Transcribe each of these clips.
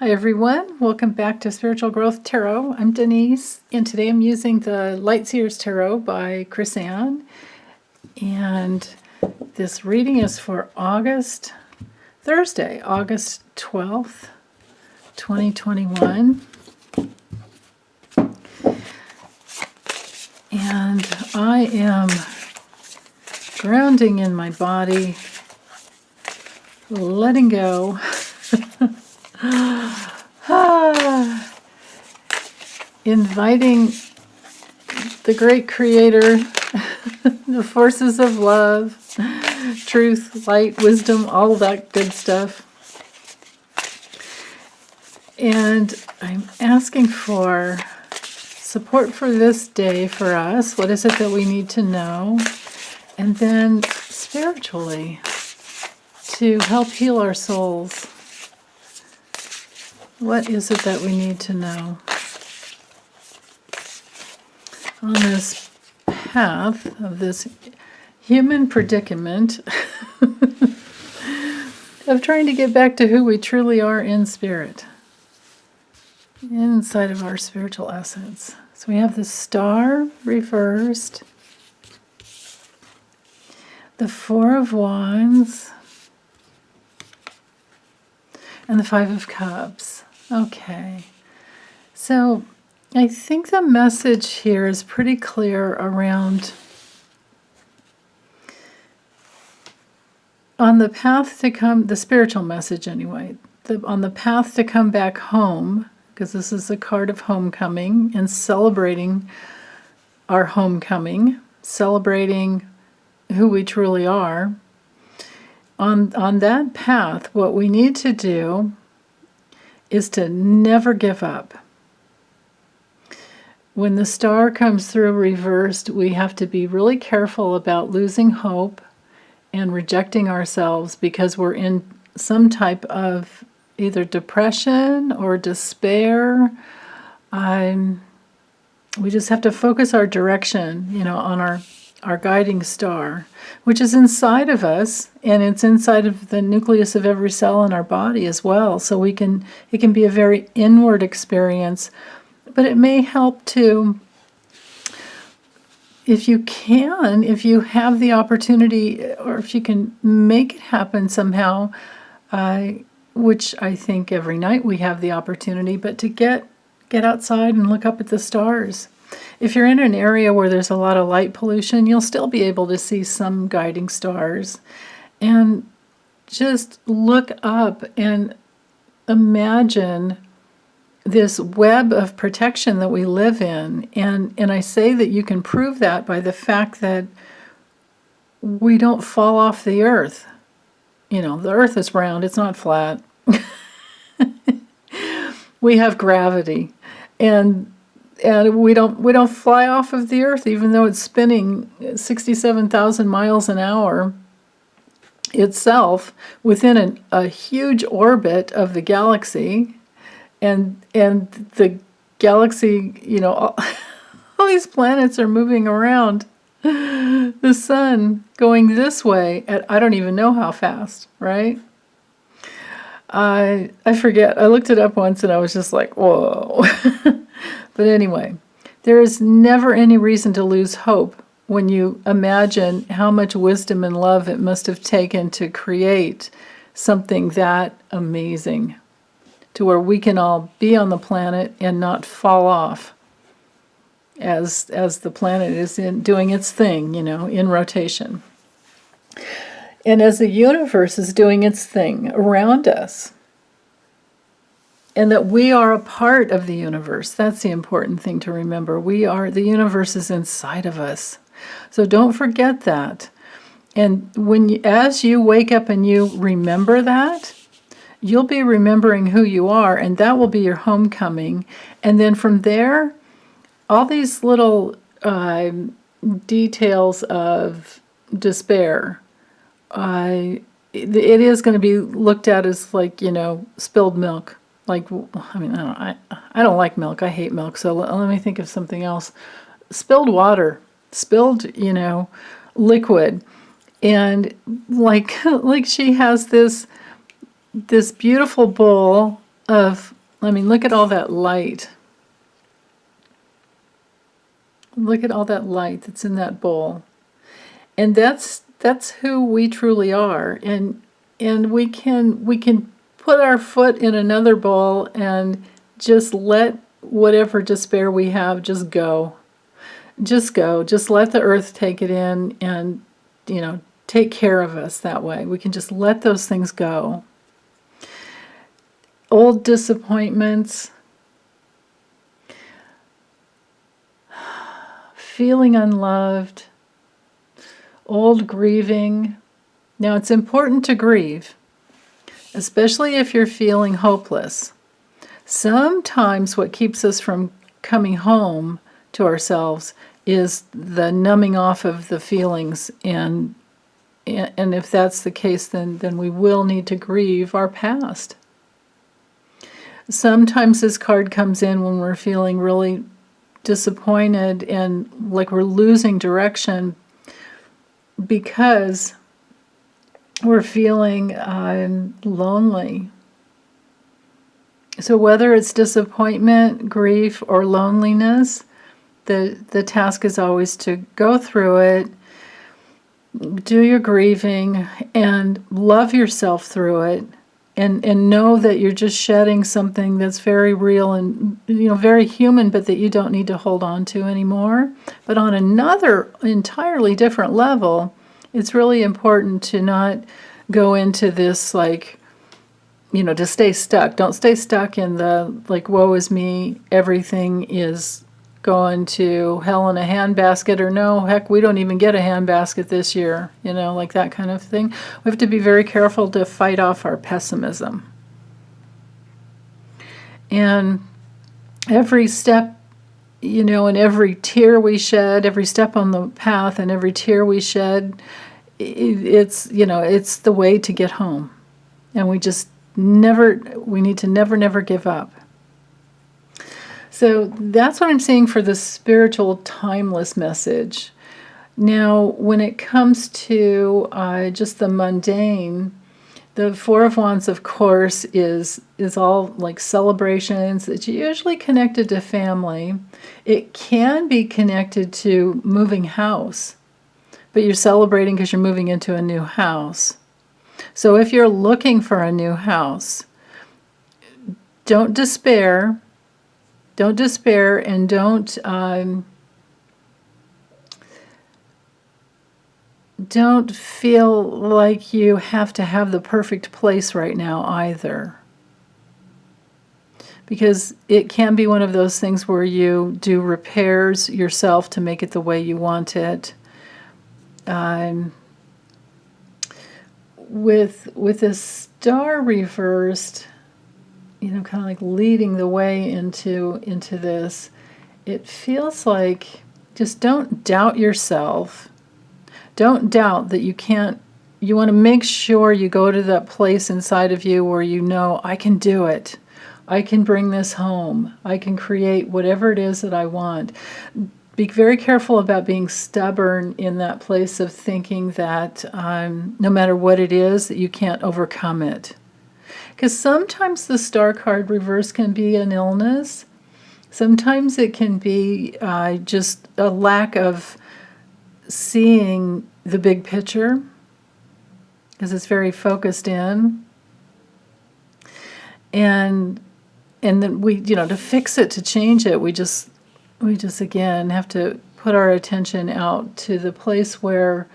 Hi everyone, welcome back to Spiritual Growth Tarot. I'm Denise, and today I'm using the Light Seers Tarot by Chris Ann. And this reading is for Thursday, August 12th, 2021. And I am grounding in my body, letting go. Inviting the great creator, the forces of love, truth, light, wisdom, all that good stuff. And I'm asking for support for this day for us. What is it that we need to know? And then spiritually, to help heal our souls. What is it that we need to know? On this path of this human predicament of trying to get back to who we truly are in spirit, inside of our spiritual essence. So we have the Star reversed, the Four of Wands, and the Five of Cups. Okay, so I think the message here is pretty clear around on the path to come, the spiritual message anyway, on the path to come back home, because this is a card of homecoming and celebrating our homecoming, celebrating who we truly are. On that path, what we need to do is to never give up. When the Star comes through reversed, we have to be really careful about losing hope and rejecting ourselves because we're in some type of either depression or despair. We just have to focus our direction, on our guiding star, which is inside of us, and it's inside of the nucleus of every cell in our body as well. So it can be a very inward experience. But it may help to, if you have the opportunity, or if you can make it happen somehow, which I think every night we have the opportunity, but to get outside and look up at the stars. If you're in an area where there's a lot of light pollution, you'll still be able to see some guiding stars. And just look up and imagine this web of protection that we live in. And I say that you can prove that by the fact that we don't fall off the earth. The earth is round, it's not flat. We have gravity. And we don't fly off of the earth, even though it's spinning 67,000 miles an hour itself within a huge orbit of the galaxy. And the galaxy, all these planets are moving around the sun, going this way at I don't even know how fast, right? I forget. I looked it up once and I was just like, whoa. But anyway, there is never any reason to lose hope when you imagine how much wisdom and love it must have taken to create something that amazing, to where we can all be on the planet and not fall off as the planet is doing its thing, in rotation. And as the universe is doing its thing around us. And that we are a part of the universe. That's the important thing to remember. The universe is inside of us. So don't forget that. And as you wake up and you remember that, you'll be remembering who you are, and that will be your homecoming. And then from there, all these little details of despair, it is going to be looked at as like, spilled milk. Like, I don't like milk. I hate milk. So let me think of something else. Spilled water, spilled, liquid. And like she has this beautiful bowl of I mean, look at all that light. Look at all that light that's in that bowl. And that's who we truly are. And we can put our foot in another bowl and just let whatever despair we have just go. Just go. Just let the earth take it in and, take care of us that way. We can just let those things go. Old disappointments, feeling unloved, old grieving. Now, it's important to grieve, especially if you're feeling hopeless. Sometimes what keeps us from coming home to ourselves is the numbing off of the feelings, and if that's the case, then we will need to grieve our past. Sometimes this card comes in when we're feeling really disappointed and like we're losing direction because we're feeling lonely. So whether it's disappointment, grief, or loneliness, the task is always to go through it, do your grieving, and love yourself through it, and know that you're just shedding something that's very real and very human, but that you don't need to hold on to anymore. But on another entirely different level, it's really important to not go into this to stay stuck. Don't stay stuck in the woe is me, everything is going to hell in a handbasket, or no, heck, we don't even get a handbasket this year, that kind of thing. We have to be very careful to fight off our pessimism. And every step, and every tear we shed, every step on the path and every tear we shed, it's the way to get home. And we need to never give up. So that's what I'm saying for the spiritual timeless message. Now, when it comes to just the mundane, the Four of Wands, of course, is all like celebrations. It's usually connected to family. It can be connected to moving house, but you're celebrating because you're moving into a new house. So if you're looking for a new house, don't despair. Don't despair, and don't feel like you have to have the perfect place right now either. Because it can be one of those things where you do repairs yourself to make it the way you want it. With the star reversed, kind of like leading the way into this, it feels like just don't doubt yourself. Don't doubt that you can't. You want to make sure you go to that place inside of you where I can do it. I can bring this home. I can create whatever it is that I want. Be very careful about being stubborn in that place of thinking that no matter what it is, that you can't overcome it. Because sometimes the star card reverse can be an illness. Sometimes it can be just a lack of seeing the big picture, because it's very focused in. And then we, to fix it, to change it, we just again have to put our attention out to the place where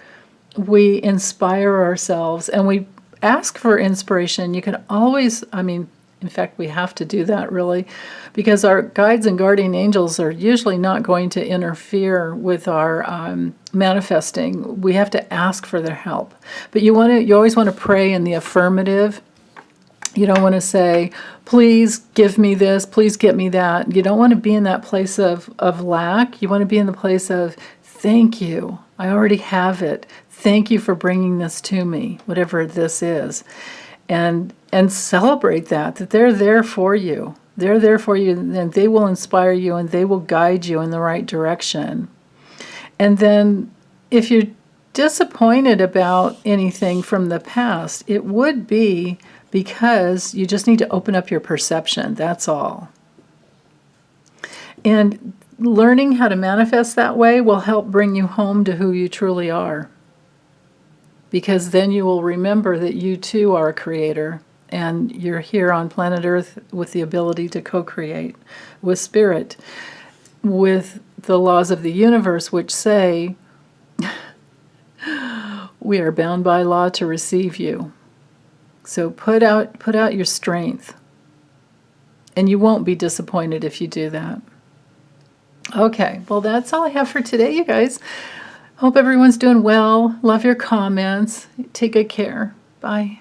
we inspire ourselves and we ask for inspiration. You can always, in fact, we have to do that really, because our guides and guardian angels are usually not going to interfere with our manifesting. We have to ask for their help. But you always want to pray in the affirmative. You don't want to say, please give me this, please get me that. You don't want to be in that place of lack. You want to be in the place of, thank you, I already have it. Thank you for bringing this to me, whatever this is. And celebrate that they're there for you. They're there for you, and they will inspire you, and they will guide you in the right direction. And then if you're disappointed about anything from the past, it would be because you just need to open up your perception. That's all. And learning how to manifest that way will help bring you home to who you truly are. Because then you will remember that you too are a creator, and you're here on planet Earth with the ability to co-create with Spirit, with the laws of the universe, which say we are bound by law to receive you. So put out your strength, and you won't be disappointed if you do that. Okay, well, that's all I have for today, you guys. Hope everyone's doing well. Love your comments. Take good care. Bye.